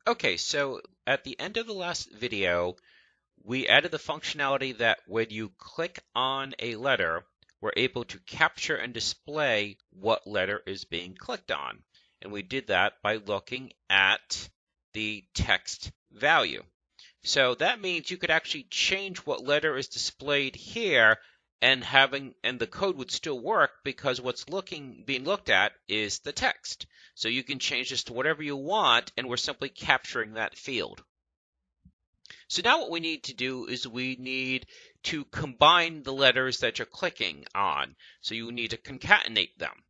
Okay, so at the end of the last video, we added the functionality that when you click on a letter, we're able to capture and display what letter is being clicked on. And we did that by looking at the text value. So that means you could actually change what letter is displayed here and the code would still work because what's being looked at is the text. So you can change this to whatever you want and we're simply capturing that field. So now what we need to do is we need to combine the letters that you're clicking on. So you need to concatenate them.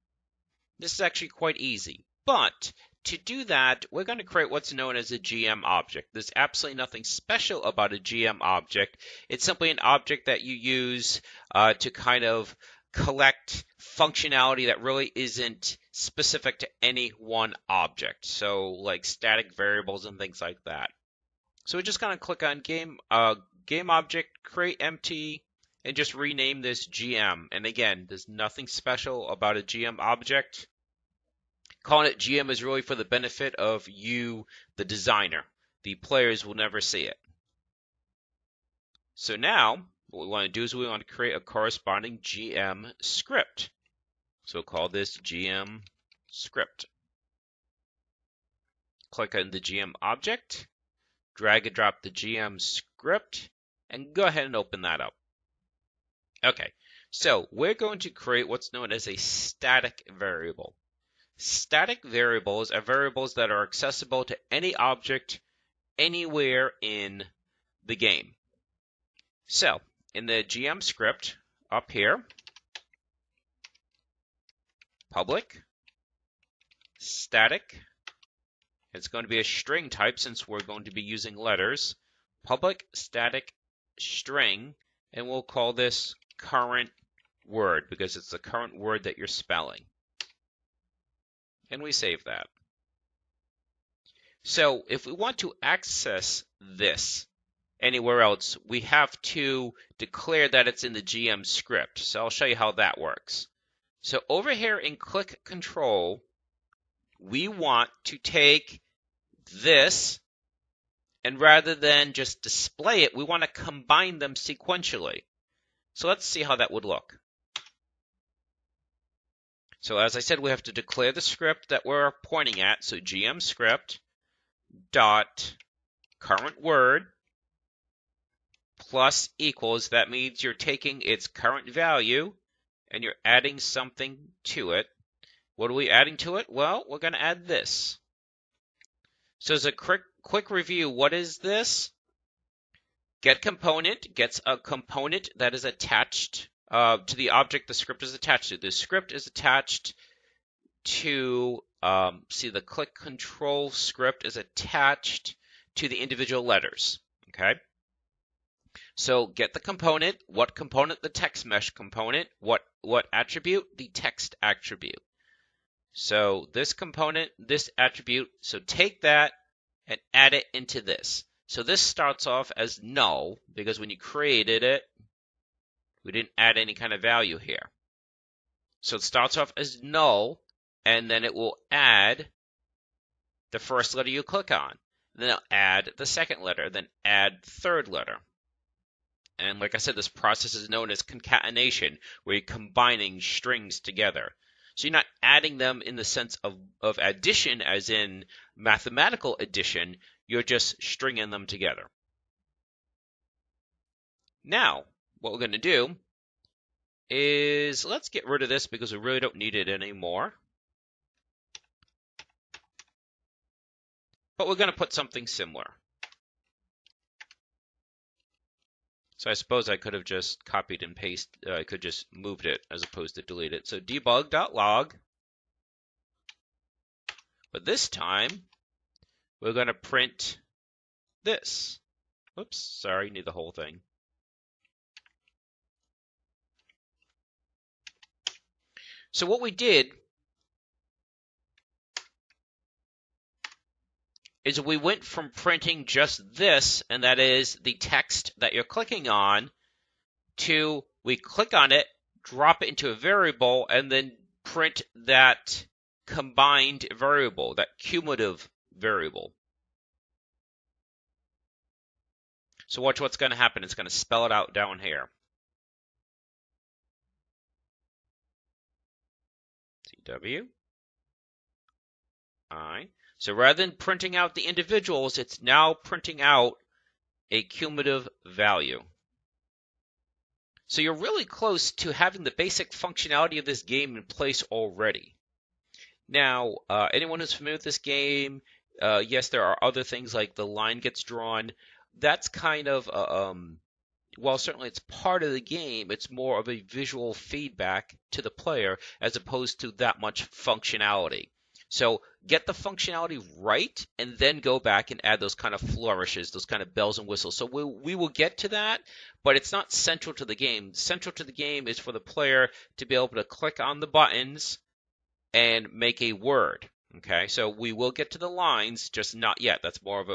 This is actually quite easy, but to do that, we're going to create what's known as a GM object. There's absolutely nothing special about a GM object. It's simply an object that you use to kind of collect functionality that really isn't specific to any one object. So like static variables and things like that. So we're just going to click on game object, create empty, and just rename this GM. And again, there's nothing special about a GM object. Calling it GM is really for the benefit of you, the designer. The players will never see it. So now, what we want to do is we want to create a corresponding GM script. So we'll call this GM script. Click on the GM object, drag and drop the GM script, and go ahead and open that up. Okay, so we're going to create what's known as a static variable. Static variables are variables that are accessible to any object anywhere in the game. So, in the GM script, up here, public, static, it's going to be a string type since we're going to be using letters, public static string, and we'll call this current word because it's the current word that you're spelling. And we save that. So if we want to access this anywhere else, we have to declare that it's in the GM script. So I'll show you how that works. So over here in click control, we want to take this and rather than just display it, we want to combine them sequentially. So let's see how that would look. So as I said, we have to declare the script that we're pointing at. So GM script dot current word plus equals. That means you're taking its current value and you're adding something to it. What are we adding to it? Well, we're going to add this. So as a quick review, what is this? Get component gets a component that is attached to the object the script is attached to. The script is attached to, see the click control script is attached to the individual letters, okay? So get the component, what component? The text mesh component. What attribute? The text attribute. So this component, this attribute, so take that and add it into this. So this starts off as null because when you created it, we didn't add any kind of value here. So it starts off as null, and then it will add the first letter you click on. Then it'll add the second letter, then add the third letter. And like I said, this process is known as concatenation, where you're combining strings together. So you're not adding them in the sense of addition, as in mathematical addition, you're just stringing them together. Now, what we're going to do is let's get rid of this because we really don't need it anymore. But we're going to put something similar. So I suppose I could have just copied and pasted, I could just moved it as opposed to delete it. So debug.log. But this time, we're going to print this. Oops, sorry, need the whole thing. So what we did is we went from printing just this, and that is the text that you're clicking on, to we click on it, drop it into a variable, and then print that combined variable, that cumulative variable. So watch what's going to happen. It's going to spell it out down here. TW I. So rather than printing out the individuals, it's now printing out a cumulative value. So you're really close to having the basic functionality of this game in place already. Now, anyone who's familiar with this game, yes, there are other things like the line gets drawn. That's kind of, while certainly it's part of the game, it's more of a visual feedback to the player as opposed to that much functionality. So get the functionality right and then go back and add those kind of flourishes, those kind of bells and whistles. So we will get to that, but it's not central to the game. Central to the game is for the player to be able to click on the buttons and make a word. Okay, so we will get to the lines, just not yet. That's more of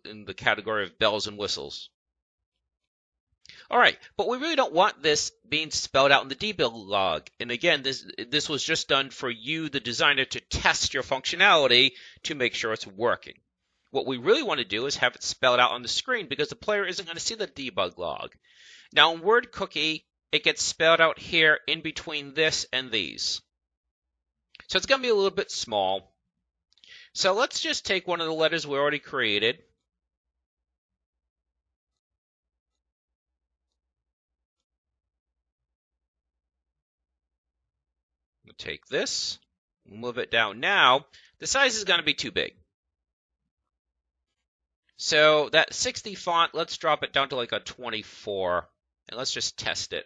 in the category of bells and whistles. All right, but we really don't want this being spelled out in the debug log. And again, this was just done for you, the designer, to test your functionality to make sure it's working. What we really want to do is have it spelled out on the screen because the player isn't going to see the debug log. Now in Word Cookie, it gets spelled out here in between this and these. So it's going to be a little bit small. So let's just take one of the letters we already created. We'll take this, move it down. Now, the size is going to be too big. So that 60 font, let's drop it down to like a 24, and let's just test it.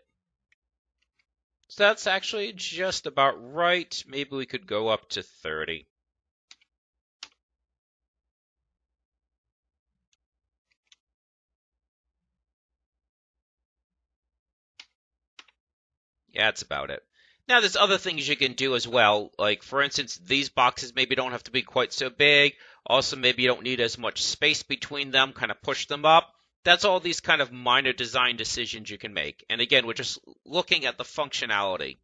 So that's actually just about right. Maybe we could go up to 30. Yeah, that's about it. Now, there's other things you can do as well. Like, for instance, these boxes maybe don't have to be quite so big. Also, maybe you don't need as much space between them, kind of push them up. That's all these kind of minor design decisions you can make. And again, we're just looking at the functionality.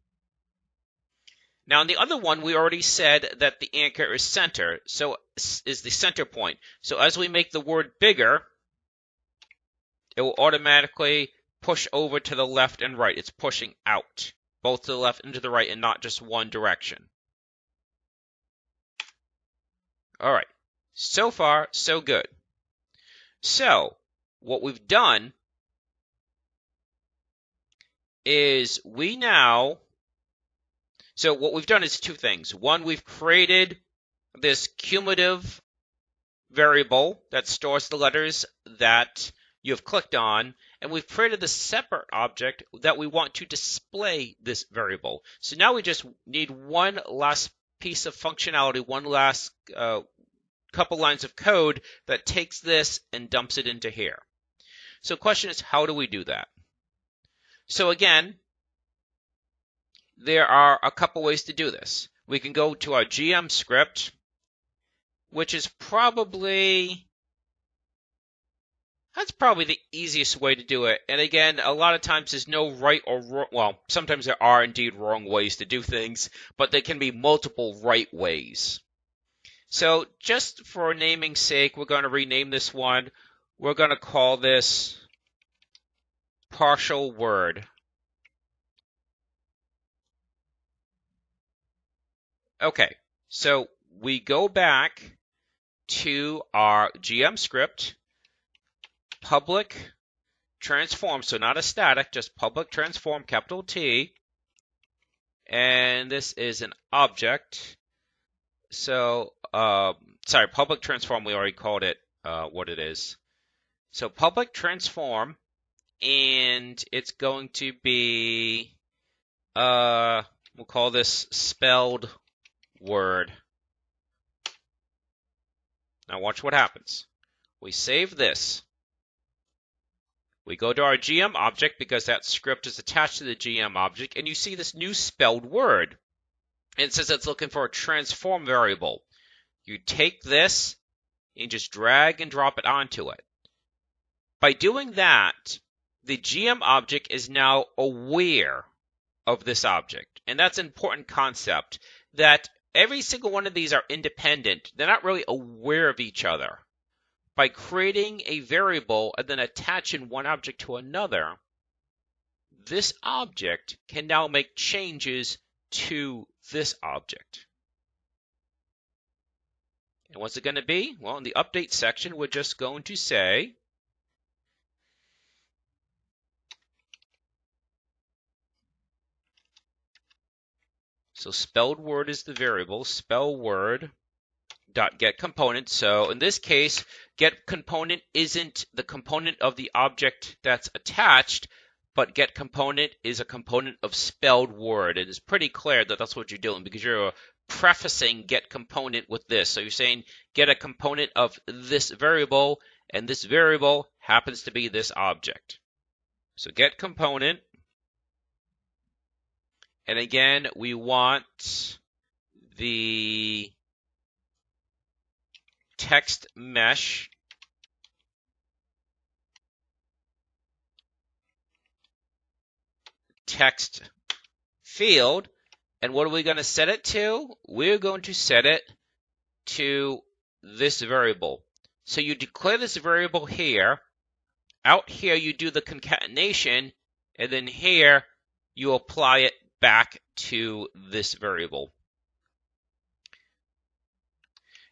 Now, in the other one, we already said that the anchor is center, so is the center point. So as we make the word bigger, it will automatically push over to the left and right. It's pushing out, both to the left and to the right, and not just one direction. All right, so far, so good. So what we've done is what we've done is two things. One, we've created this cumulative variable that stores the letters that you have clicked on, and we've created a separate object that we want to display this variable. So now we just need one last piece of functionality, one last couple lines of code that takes this and dumps it into here. So the question is, how do we do that? So again, there are a couple ways to do this. We can go to our GM script, which is probably the easiest way to do it. And again, a lot of times there's no right or wrong. Well, sometimes there are indeed wrong ways to do things, but there can be multiple right ways. So just for naming's sake, we're going to rename this one. We're going to call this partial word. Okay, so we go back to our GM script. Public transform, so not a static, just public transform, capital T. And this is an object. So, sorry, public transform, we already called it what it is. So public transform, and it's going to be, we'll call this spelled word. Now watch what happens. We save this. We go to our GM object because that script is attached to the GM object, and you see this new spelled word. It says it's looking for a transform variable. You take this and just drag and drop it onto it. By doing that, the GM object is now aware of this object. And that's an important concept, that every single one of these are independent. They're not really aware of each other. by creating a variable and then attaching one object to another, this object can now make changes to this object. And what's it going to be? Well, in the update section, we're just going to say so spelled word is the variable, spell word dot get component. So in this case, get component isn't the component of the object that's attached, but get component is a component of spelled word. It is pretty clear that that's what you're doing because you're prefacing get component with this. So you're saying get a component of this variable, and this variable happens to be this object. So get component. And again, we want the text mesh text field. And what are we going to set it to? We're going to set it to this variable. So you declare this variable here. Out here, you do the concatenation. And then here, you apply it back to this variable.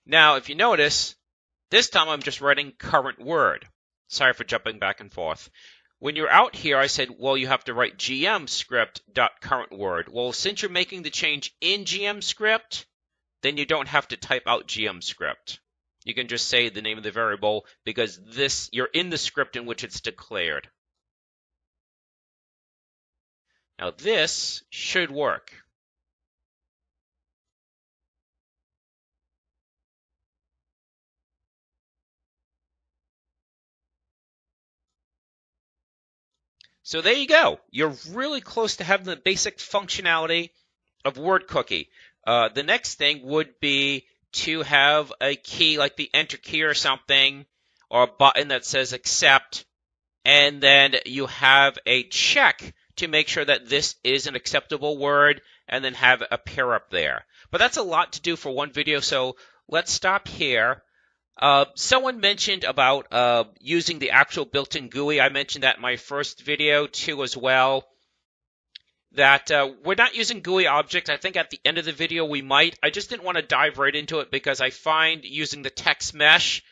Now, if you notice, this time I'm just writing current word. Sorry for jumping back and forth. When you're out here, I said, well, you have to write gm script.current word. Well, since you're making the change in gm script, then you don't have to type out gm script. You can just say the name of the variable because you're in the script in which it's declared. Now this should work. So there you go. You're really close to having the basic functionality of Word Cookie. The next thing would be to have a key like the Enter key or something, or a button that says Accept, and then you have a check to make sure that this is an acceptable word, and then have a pair up there. But that's a lot to do for one video, so let's stop here. Someone mentioned about using the actual built-in GUI. I mentioned that in my first video too as well. That we're not using GUI objects. I think at the end of the video we might. I just didn't want to dive right into it because I find using the text mesh,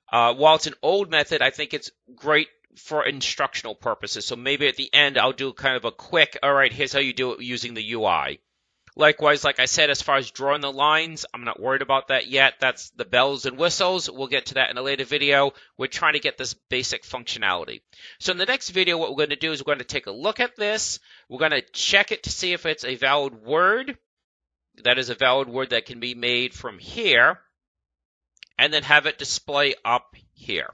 while it's an old method, I think it's great for instructional purposes. So maybe at the end I'll do kind of a quick, all right, here's how you do it using the UI. Likewise, like I said, as far as drawing the lines, I'm not worried about that yet. That's the bells and whistles. We'll get to that in a later video. We're trying to get this basic functionality. So in the next video, what we're going to do is we're going to take a look at this. We're going to check it to see if it's a valid word. That is a valid word that can be made from here. And then have it display up here.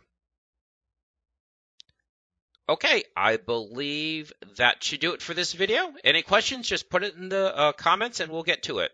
Okay, I believe that should do it for this video. Any questions, just put it in the comments and we'll get to it.